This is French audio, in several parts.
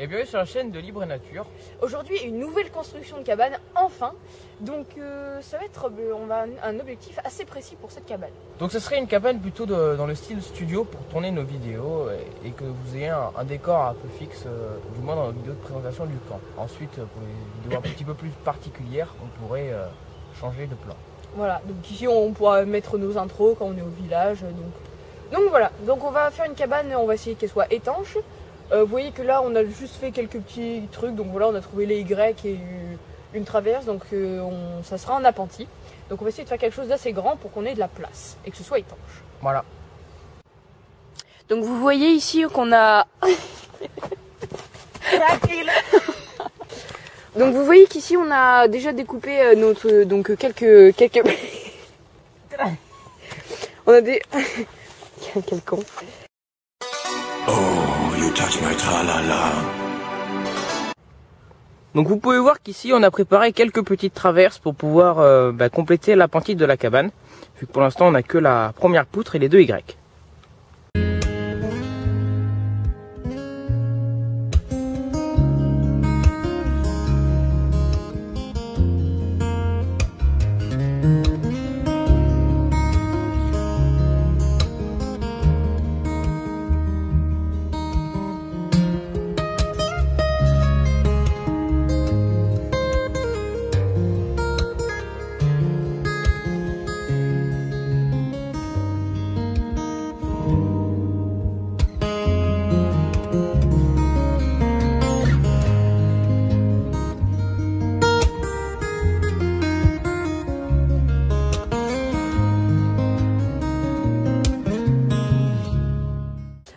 Et bienvenue sur la chaîne de Libre et Nature. Aujourd'hui, une nouvelle construction de cabane, enfin. Donc ça va être, on a un objectif assez précis pour cette cabane. Donc ce serait une cabane plutôt dans le style studio pour tourner nos vidéos et que vous ayez un décor un peu fixe, du moins dans la vidéo de présentation du camp. Ensuite, pour les vidéos un petit peu plus particulières, on pourrait changer de plan. Voilà, donc ici on pourra mettre nos intros quand on est au village. Donc voilà, donc on va faire une cabane, on va essayer qu'elle soit étanche. Vous voyez que là on a juste fait quelques petits trucs, donc voilà, on a trouvé les Y et une traverse, donc ça sera un appentis. Donc on va essayer de faire quelque chose d'assez grand pour qu'on ait de la place et que ce soit étanche. Voilà. Donc vous voyez ici qu'on a... Donc vous voyez qu'ici on a déjà découpé notre... donc quelques... On a des... Quel con. Donc vous pouvez voir qu'ici on a préparé quelques petites traverses pour pouvoir compléter l'appentis de la cabane, vu que pour l'instant on n'a que la première poutre et les deux Y.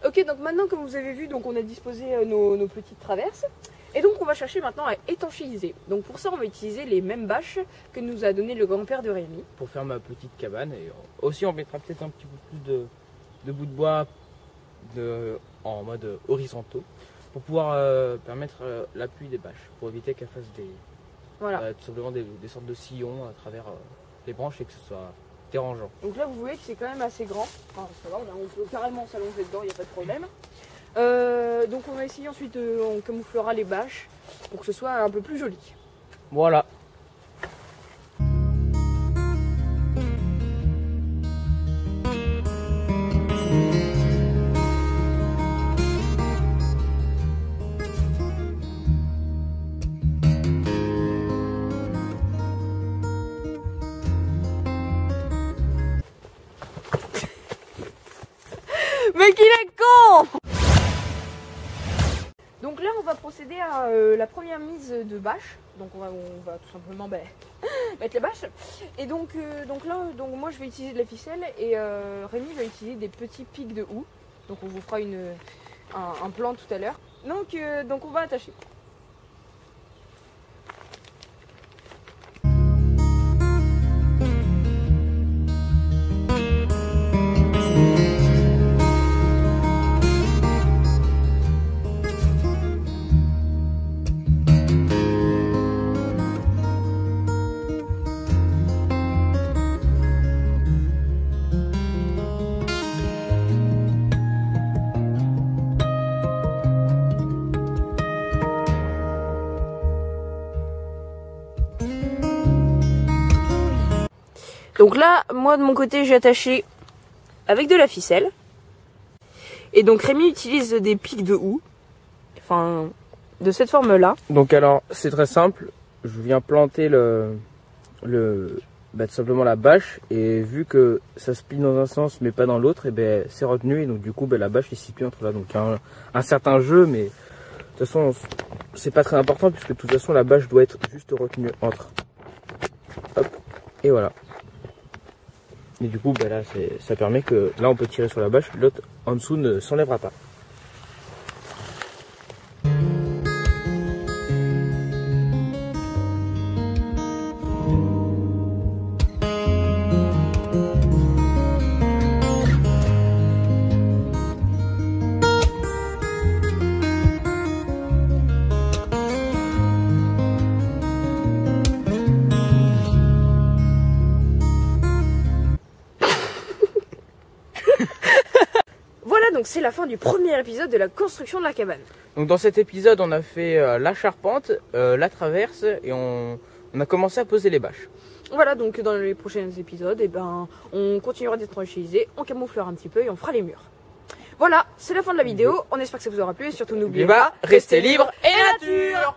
Ok, donc maintenant comme vous avez vu, donc on a disposé nos petites traverses. Et donc on va chercher maintenant à étanchéiser. Donc pour ça on va utiliser les mêmes bâches que nous a donné le grand-père de Rémi. Pour faire ma petite cabane. Et aussi on mettra peut-être un petit peu plus de bouts de bois en mode horizontaux. Pour pouvoir permettre l'appui des bâches. Pour éviter qu'elles fassent tout simplement des sortes de sillons à travers les branches et que ce soit dérangeant. Donc là vous voyez que c'est quand même assez grand. Enfin, ça va, on peut carrément s'allonger dedans, il n'y a pas de problème. Donc on va essayer ensuite, on camouflera les bâches pour que ce soit un peu plus joli. Voilà. Mais qu'il est con! Donc là on va procéder à la première mise de bâches. Donc on va tout simplement mettre les bâches. Et donc moi je vais utiliser de la ficelle et Rémi va utiliser des petits pics de houx. Donc on vous fera un plan tout à l'heure. Donc on va attacher. Donc là, moi de mon côté, j'ai attaché avec de la ficelle. Et donc Rémi utilise des pics de houx. Enfin, de cette forme-là. Donc alors, c'est très simple. Je viens planter tout simplement la bâche. Et vu que ça se plie dans un sens mais pas dans l'autre, et c'est retenu. Et donc du coup, la bâche est située entre là. Donc il y a un certain jeu, mais de toute façon, c'est pas très important puisque de toute façon, la bâche doit être juste retenue entre. Hop, et voilà. Et du coup, là, ça permet que là, on peut tirer sur la bâche, l'autre en dessous ne s'enlèvera pas. donc c'est la fin du premier épisode de la construction de la cabane. Donc dans cet épisode, on a fait la charpente, la traverse et on a commencé à poser les bâches. Voilà, donc dans les prochains épisodes, eh ben, on continuera d'être fragilisé, on camouflera un petit peu et on fera les murs. Voilà, c'est la fin de la vidéo. On espère que ça vous aura plu et surtout n'oubliez pas, restez libre et nature.